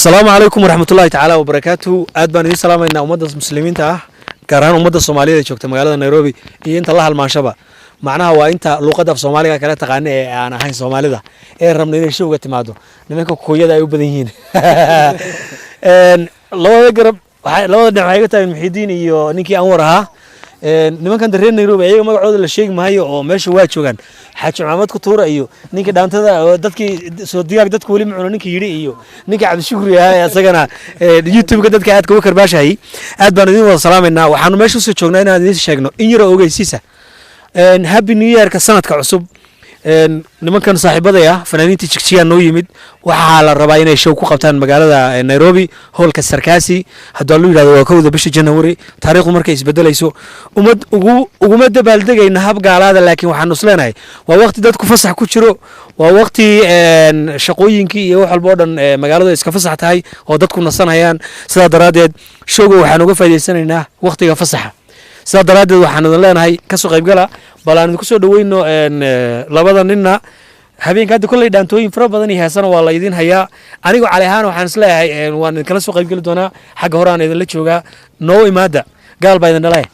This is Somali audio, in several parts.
السلام عليكم ورحمة الله تعالى وبركاته. أدبان إن سلام إن أمة المسلمين كرهان أمة الصومالية شوكت مقالة نيروبي أنت الله المنشبة معناها وأنت لغة في الصومالية كلا تغني أنا هاي الصومالي ده رمني ليش شو قلت معده نمك كوية ده يبدين لو يقرب لو نعيقة المحيدين يو نيكي أمورها nimankan dareen Nairobi ayaga magacooda la sheeg maayo oo meesha waa joogan xaaji Maxamed Kutuura iyo ninka dhaantada dadkii soo diyaar dadku wali macno ninka yiri iyo ninka Cabdi Shukri ah asagana YouTube-ka dadka aad ka karbaashay aad baan idin wada salaameynaa waxaanu meesha soo joognaa inaan idin sheegno in yar ogeysiisa happy new year ka sanadka cusub nimankan saaxiibadaya fanaaniinta jigjiga noo yimid waxa la rabaa inay show ku qabtaan magaalada Nairobi hoolka Sarkaasi haddii loo yiraahdo waa kowda bisha January taariikhdu markay isbedelayso uguma dabaaldegayna hab gaalada laakiin waxaan isleenahay waa waqti dadku fasax ku jiro waa waqti shaqooyinkii iyo wax walba oo dhan magaalada iska fasax tahay oo dadku nasanayaan sida daraadeed showga waxaan uga faa'iideysanaynaa waqtiga fasaxa sida daraadeed waxaan idin leenahay ka soo qayb gala balaan ku soo dhaweyno labada ninna habeenka hadda kulay dhaantooyin fara badan iyo heesana waa la idin hayaa anigu cali ahaan waxaan isleeyahay waan kala soo qayb gali doonaa xagga hore aan idin la joogaa noo imaada gaal baa idin dhalay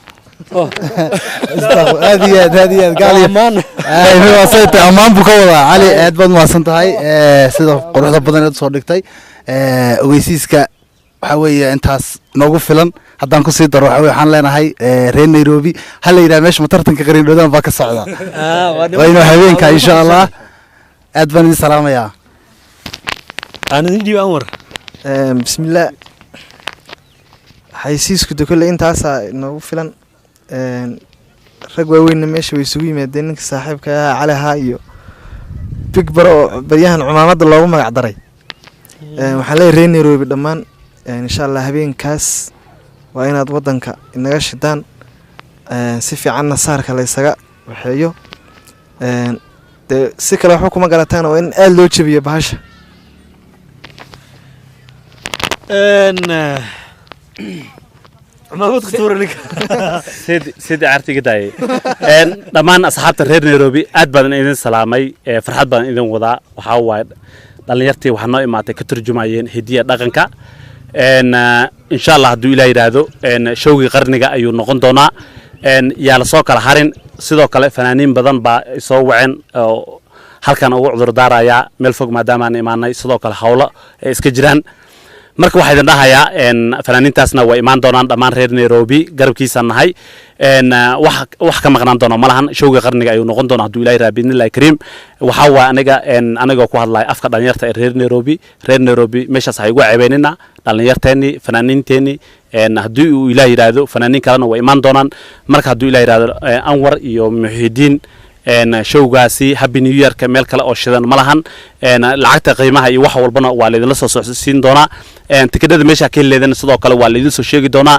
هذه قال أمان هو صيت أمان بكوضة علي أدبر ما صنتهاي سيدا قرحة بدن صدقتي ويسيسك حوي أنتاس نوقف فلان حتى نكون سيد روح حوي حان لنا هاي رين نيروبي هلا إذا مش مطرتن كقرين بدن باك الصعدة وينو حبينك إن شاء الله أدبر السلام يا أنا نجي أمر بسم الله حيسيسك كل أنتاس نوقف فلان rag waaweyn meesha way isugu yimaadeen ninka saaxiibka ah Cali Haayo big bro baryahan cumaamada loogu magac daray waxaan leeyahay reer Nairobi dhamaan insha Allah habeenkaas waa inaad wadanka inaga shidaan si fiican nasaarka la isaga waxeeyo si kale wax kuma galataan oo in aad loo jabiyo bahasha محمد كتورة لك سيد عرتي قداي دمان أصحاب الرير نيروبي أدبر إذن سلامي فرحات بان إذن وضع وحاول دلنيرتي وحنا إماتي كترجمعين هدية دقنكا إن شاء الله هدو إلهي رادو شوقي قرنيقا أيو نقون دونا يالا سوكا الحارين سيدوكا فنانين بدن با يسووعين halkan ugu cudur daaraya meel fog maadaama aan imaanay sidoo kale hawlo iska jiraan marka waxa idin dhahayaa fanaaniintaasna way imaan doonaan dhamaan reer Nairobi garabkiisa nahay wax ka maqnaan doona malahan showga qarniga ayuu noqon doona haduu Ilaahay raabidnilaahi kariim waxa waa aniga ku hadlay afka dhalinyarta reer Nairobi meeshaas ay ugu ceebeynina dhalinyarteeni fanaaniinteeni haduu Ilaahay yiraahdo fanaaniin kalena way imaan doonaan marka haduu Ilaahay yiraahdo Anwar iyo Muhidiin showgaasi happy new year ka meel kale oo shidan malahan lacagta qiimaha iyo wax walbana waa la idin la soo socodsiin doona tikidhada meesha ka leedan sidoo kale waa la idin soo sheegi doona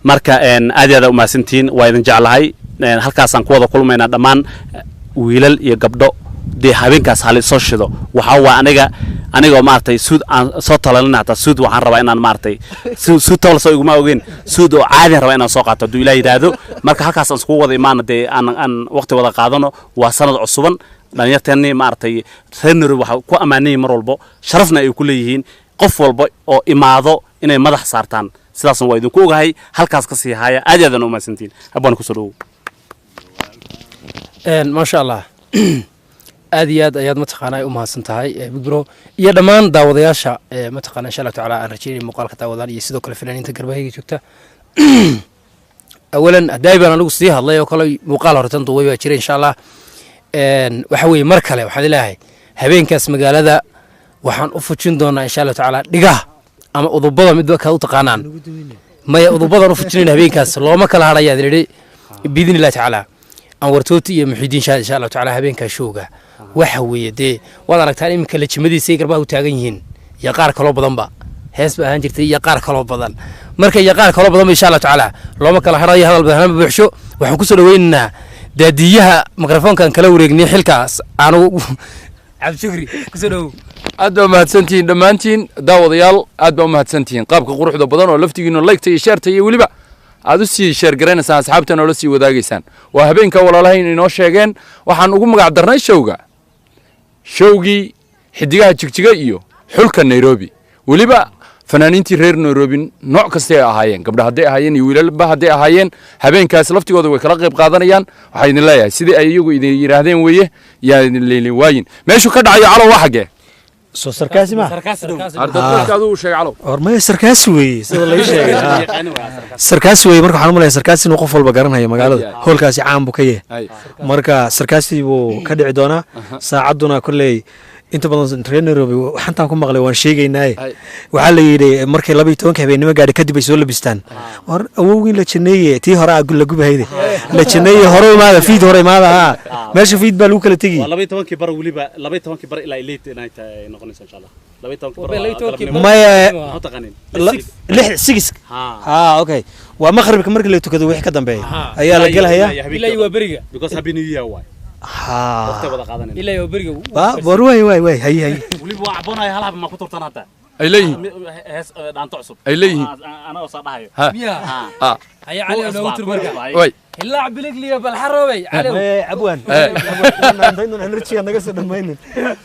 marka aad iyo aad u maasantiin waa idin jeclahay halkaas aan ku wada kulmayna dhamaan wiilal iyo gabdho de habeenkaas hal soo shido waxa waa aniga maartay suud aan soo talalina ta suud waxaan rabaa inaan maartay suud tawal soo iguma ogeen suud oo caadi rabaa inaan soo qaato Ilaahay yiraahdo marka halkaas aan isku wada imaanade aan waqti wada qaadano waa sanad cusuban dhalinyarteeni maartay reer waxa ku amaanay mar walba sharafna ay ku leeyihiin qof walba oo imaado inay madax saartaan sidaas waa idin ku ogahay halkaas ka sii haya aad u maasantiin abaan ku soo dhaw ma sha Allah aad iyo aad ayaad mataqaanaa u mahadsan tahay bigro iyo dhammaan daawadayaasha mataqaanaa insha Allah taala aan rajeeyay muuqaalka daawadaan iyo sidoo kale fanaaniinta garbahayga joogta awalan daaybaan anigu sii hadlay oo kale muuqaal hortan duway baa jiray insha Allah waxa weeye mar kale waxaan ilaahay habeenkaas magaalada waxaan u fujin doonaa insha Allah taala dhigaha ama udubada mid ka u taqaanaan maya udubada u fujin habeenkaas looma kala harayaa diray biidinillah taala aan wartooti iyo muxidiin insha Allah taala habeenka showga waxa weeye de wada aragtaan imika la jimadiisay garbaha u taagan yihiin ya qaar kale badan ba hees ba ahaan jirtay ya qaar kale badan marka ya qaar kale badan insha Allah taala looma kala harayo hadal badan buuxsho waxaan ku soo dhaweynaynaa daadiyaha mikrofoonkan kala wareegnay xilkaas aanu Cabdi Shukri ku soo dhaw aad baa mahadsantiin dhamaantiin daawadayaal aad baa mahadsantiin qaabka quruxda badan oo laftigiina like iyo share iyo waliba aad u sii share gareynaysan asxaabtana oo la sii wadaagaysaan waa habeenka walaalahayn inoo sheegeen waxaan ugu magac darnay showgii xidigaha jigjiga iyo xulka Nairobi waliba fanaaniintii reer Nairobi nooc kasta ay ahaayeen gabdhaha hadday ahaayeen iyo wiilalba hadday ahaayeen habeenkaas laftigooda way kala qayb qaadanayaan waxay idin leeyahay sidii ay iyagu idin yiraahdeen weeye yaa idin leelin waayin meeshu ka dhacayo calow waxa gee soo sarkaasi ma ardadka adu sheeg calow hormay sarkaasi weeye sida la sheegay sarkaasi weeye marka waxaan u maleeyahay sarkaasi inuu qof walba garanayo magaalada hoolkaasi caan buu ka yahay marka sarkaasi buu ka dhici doonaa saacaduna kulley inta badan reer Nairobi waxaan ku maqlay waan sheegaynaa waxa la yiri markay 12 habeenimo gaadhi kadib ay soo labistaan war awowgii la jineeyay tii hore la gubahayday la jineeyay hore maada fiid hore maada meesha fiid baa lagu kala tagi 12 bar waliba 12 bar ilaa ilaa inay noqonayso insha Allah 12 bar ma taqaanin 6 okay waa maqribka markii la tukado wixii ka dambeeyay ayaa la galaya ilaa waa bariga because happy new year way waqti wada qaadanayna ilaa waa bariga war way hay waliba waa caboonay hal hab ma ku turtan hada ay leeyihiin dhaanto cusub ay leeyihiin ana oo saadahayo هيا علي لو تربرك way اللاعب بليغلي بالحروبي علي عبوان dhaantayn energy naga soo dhameeyeen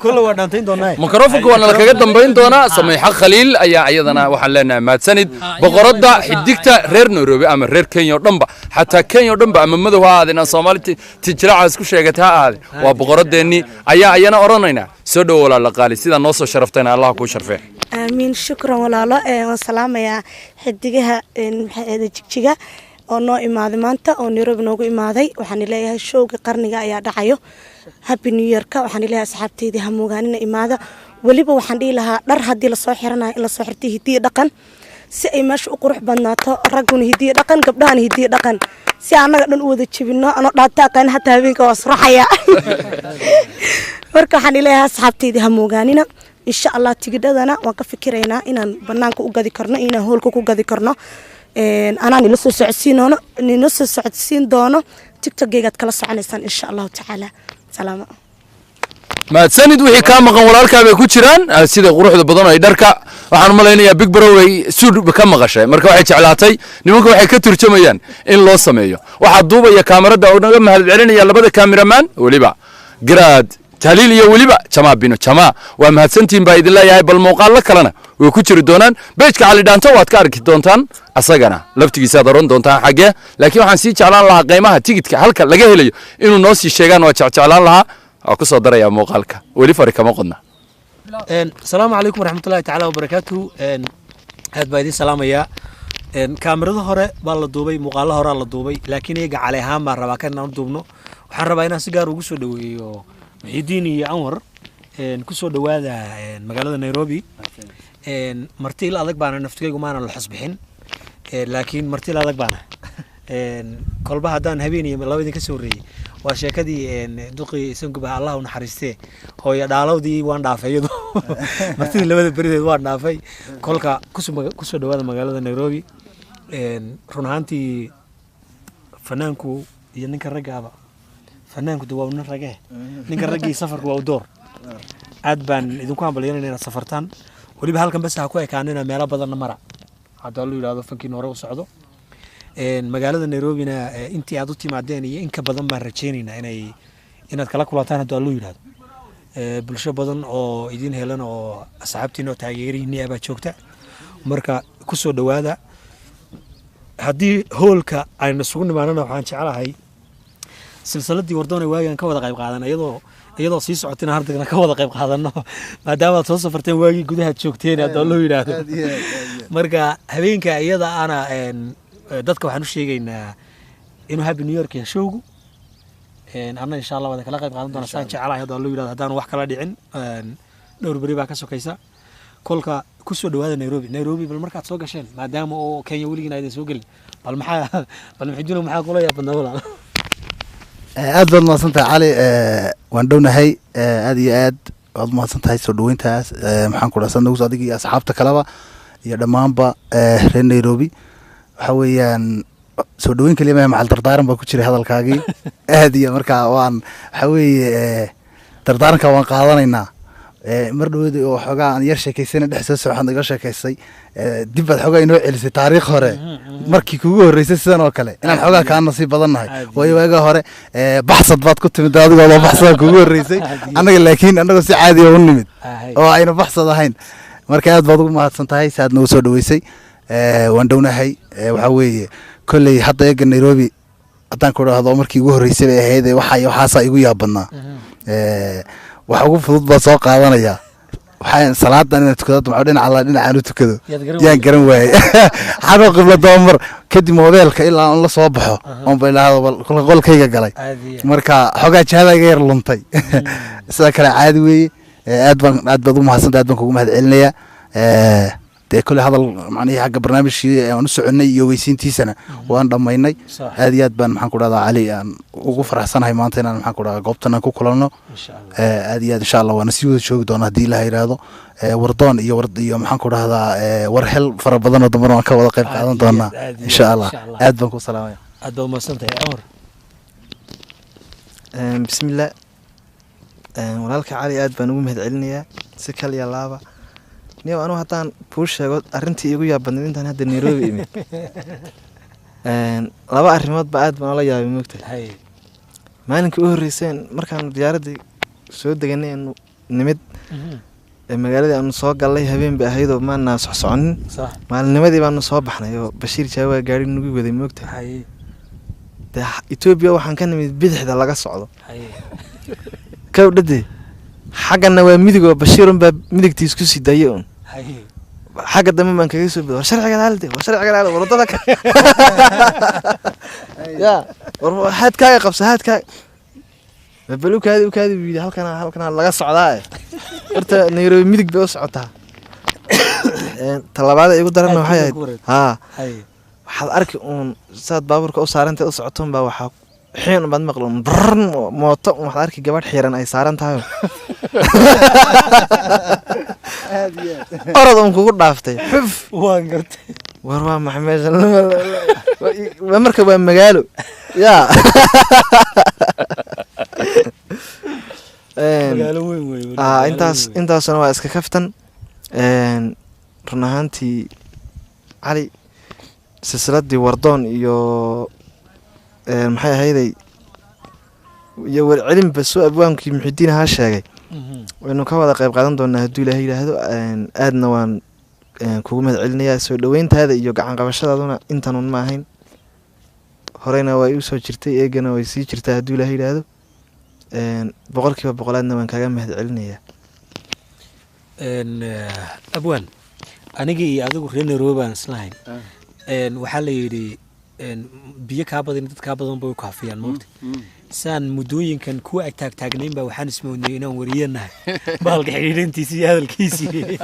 kullu waa dhaantayn doonaa mikrofoonka waa kaga dambeyn doona Sameexa Khaliil ayaa iyadana waxaan leenahay maadsanid boqorada xidigta reer Nairobi ama reer Kenya oo dhanba hatta Kenya oo dhanba ama madow aadina Soomaaliyeed tijraaca isku sheegata aad waa boqoradeeni ayaa ayana oranayna soo dhaw walaal qaali sida noo soo sharaftayna Allah ku sharfay آمين شكرا ولاalo والسلام يا xidigaha jigjiga oo noo imaaday maanta oo Nairobi noogu imaaday waxaan leeyahay showga qarniga ayaa dhacayo happy new year ka waxaan leeyahay asxaabteedii ha moogaanina imaada waliba waxaan dhigi lahaa dhar hadii la soo xiranayo in la soo xirtay hidiyo dhaqan si ay meesha u qurux badnaato raguna hidiyo dhaqan gabdhahan hidiyo dhaqan si anaga dhan u wada jibino ano dhaataa qaan hatta habeenka waa sraxaya marka waxaan leeyahay asxaabteedii ha moogaanina إن شاء الله تجدنا وكفكرنا إن بنانك وجدي كرنا إن هولك وجدي كرنا أنا نلصق سعسين نلصق سعسين دانا تكتب جيجات كلا سعنسان إن شاء الله تعالى سلام ما تسند وحي كان مقام ولالك بيكو جيران سيده quruxda badan ay dharka waxaan maleynaya big bro way suud ka maqashay marka waxay jeclaatay nimanku waxay ka turjumayaan in loo sameeyo waxa duubaya kaamirada oo naga mahad celinaya labada kaamiraman waliba grad تهليل يا وليبا جماعة بينو جماعة ومهتسنتين بايد الله يا بالموقع لك لنا ويكوتشر دونان بيتك على دانتو واتكارك دونتان أساقنا لفتي سادرون دونتان حاجة لكن وحنسي على الله قيمها تيجي هلك لقيه لي إنه ناس يشجعون على الله أكو صدر يا موقع لك ولي فرق ما قلنا السلام عليكم ورحمة الله تعالى وبركاته هاد بايدين سلام يا كاميرا هورا بالدوبي مقالة هورا الدوبي لكن يجي عليها مرة وكان ندوبنو وحربينا سجار وجسوا دويو محيديني أمر كسر دوادا مقالة نيروبي مرتيل أذك بانا نفتكي جمانا الحسبين لكن مرتيل أذك بانا كل بعض دان هبيني من الله يدين كسوري وشكدي دقي سنق بها الله ونحرسته هو يدعو دي وان دافع مرتيل لبده بريد وان دافع كل كسر دوادا مقالة نيروبي رونهانتي فنانكو ينك الرجابة فنانكو دوامنا رجاه نك الرجي سفر وودور عدبان إذا كان بلينا سفرتان ولي بهالكم بس هكوي كاننا ميلا بدلنا مرة هذا اللي هذا فكين ورا وصعده مقالة نيروبي أنتي عدوتي معدني إنك بدن مرتشينينا إن أتكلم كلاتان هذا اللي هذا بالشة بدن أو يدين هلنا أو أصحابتي نو تغييري نيابة شوكتا مركا كسر دوادا هذه هولكا أنا سكون معنا وحنش على هاي سلسلة دي وردوني واجي كودا قيب قادنا iyadoo sii socotina hardagna ka wada qayb qaadano maadaama soo safarteen waagi gudaha joogteen aad loo yiraahdo marka habeenka iyada ana dadka waxaan u sheegaynaa inuu happy new year showgu anna insha Allah wada kala qayb qaadan doona saan jecelahay aad loo yiraahdo hadaan wax kala dhicin dhowr bari baa ka sokaysa kolka ku soo dhawaada Nairobi bal markaad soo gasheen maadaama oo Kenya waligiina ay soo galin bal maxay maxaa kula yaabana walaal aad baad mahadsantahay cali waan dhownahay aad iyo aad waad mahadsantahay soo dhaweyntaas maxaan ku dhasan nagu adig iyo asxaabta kaleba iyo dhammaanba reer Nairobi waxa weeyaan soo dhaweyn kaliya ma maxal dardaaran baa ku jiray hadalkaagii aad iyo markaa waan waxa weeye dardaaranka waan qaadanaynaa mar dhaweyd oo xogaa aan yar sheekaysan dhex soo socon naga sheekaysay dib baad xogaa inoo celisay taariikh hore markii kugu horeysay sidan oo kale inaan xogaa ka nasiib badannahay way waaga hore baxsad baad ku timid adigoo baxsad kugu horeysay anaga laakiin anaga si caadi ah u nimid oo ayna baxsad ahayn marka aad baad ugu mahadsan tahay si aad nagu soo dhaweysay waan dhownahay waxaa weeye kolley hadda eega Nairobi haddaan ku dhahdo markii ugu horreysay bay ahayd waxaasaa igu yaabadnaa wax ugu fudud baa soo qaadanaya waxaan salaadan inaan tukado maxaa dhinacaan u tukado yaan garan waayay xaroo qibla doomar kadib mobeelka ilaa aan la soo baxo oon bay lahaado qolkayga galay marka xogaa jahada iga yar luntay sida kale caadi weeye aad baad ugu mahadsantahay aad baan kugu mahad celinayaa dee kule hadal macnihii xagga barnaamijkii aan u soconay iyo weysiintiisana waan dhammaynay aad iyo aad baan maxaan ku dhahdaa cali aan ugu faraxsanahay maanta inaan maxaan ku dhahdaa goobtan aan ku kulanno aad iyo aad insha allah waana sii wada joogi doonaa haddii ilaha yidhaahdo wardoon iyo maxaan ku dhahdaa warhel fara badan oo dambana waan ka wada qayb qaadan doonaa insha allah aad baan ku salaamaya aad baad umahadsantahay amar bismillah walaalka cali aad baan ugu mahad celinayaa si kal iyo laaba niyow anu haddaan kuu sheego arrintii igu yaabadnayd intaan hadda Nairobi imid laba arrimoodba aad baan ola yaabay moogtahay maalinkii u horreyseen markaan diyaaraddii soo deganay aanu nimid magaaladii aanu soo gallay habeen bay ahaydoo maanaa socsoconin maalinimadii baanu soo baxnay oo Bashiir Jaawaa gaari nagu waday moogtahay dee Ethiopia waxaan ka nimid bidixda laga socdo kawdhadii xaggana waa midig oo Bashiir baa midigtiis ku sii daayay un xagga dambe baan kaga soo biday sharciga haalde waradada ka ya war haadkaaga qabsa haadkaaga balukaadi u kaadi wiidi halkana laga socdaa horta Nairobi midig bay u socotaa talabaad igu daran waxay ahayd waxaad arki uun saad baabuurka u saarantay u socotoon baa waxaa حين بعد ما قلنا برن موت وحضرك جبار حيران أي سارن تاعو أرادهم كقول ضافتي حف وانقرت وروا محمد ومركب مجاله يا انت سنوات اسك كفتن رنهانتي علي سلسلة دي وردون يو maxay ahayday iyo cilmi basoo abwaankii muxidiin ha sheegay waynu ka wada qayb qaadan doonaa haddii Ilaahay yiraahdo aadna waan kugu mahad celinayaa soo dhaweyntaada iyo gacan qabashadaaduna intaanun ma ahayn horeyna way u soo jirtay eegana way sii jirtaa haddii Ilaahay yiraahdo boqolkiiba boqolaadna waan kaga mahad celinayaa abwaan aniga iyo adigu reer Nairobi aan islahayn waxaa la yidhi biyo kaa badan dad kaa badan bay ku hafiyaan moogta saan mudooyinkan ku ag taagnayn baa waxaan ismoodnay inaan wariyanahay baalka xiriirintiisa iyo hadalkiisii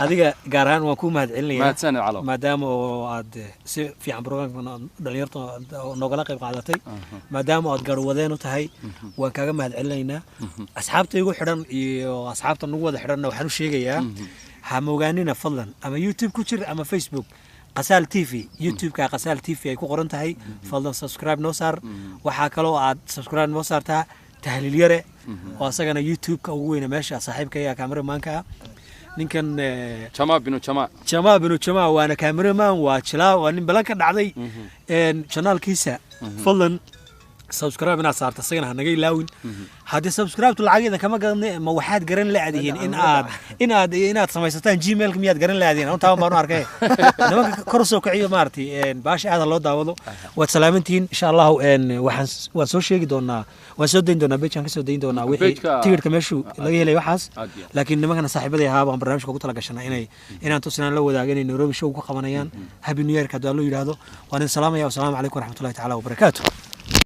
adiga gaar ahaan waan ku mahad celinayaa maadaama oo aad si fiican programkan dhalinyarta nogala qayb qaadatay maadaama aad garwadeen u tahay waan kaaga mahad celinaynaa asxaabta igu xidhan iyo asxaabta nagu wada xidhanna waxaan u sheegayaa ha moogaanina fadlan ama YouTube ku jir ama Facebook قسال تيفي يوتيوب كقسال تيفي أي كقرن تهي فضل سبسكرايب نوصار وحكلو عاد سبسكرايب نوصار تا تحليل يره واسجنا يوتيوب كوين ماشي صاحب كيا كاميرا مانكا نكن شما بنو شما وأنا كاميرا مان وشلا وأنا بلانك عادي إن شنال كيسة فضل سبسكرايب أنا صارت السجن هنجي لاون هذا سبسكرايب تلعقي إذا كمان قرن موحد قرن لعدين إن عاد سمايستان جيميل كميات قرن لعدين أنا تمام بانو أركيه لما كرسو كعيو مارتي إن باش هذا الله داوله وسلامتين إن شاء الله إن وحن شيء دونا وسودين دونا بيت كان سودين دونا وهي تيجي كمشوا لقيه لي وحاس لكن لما كان صاحب ذي هذا برنامج كوكو تلاقي شنا إن أنتوا سنة لو داعين نيروبي شو كقمانيان هابي نيوير كدالو يرادو وأنا السلام عليكم ورحمة الله تعالى وبركاته.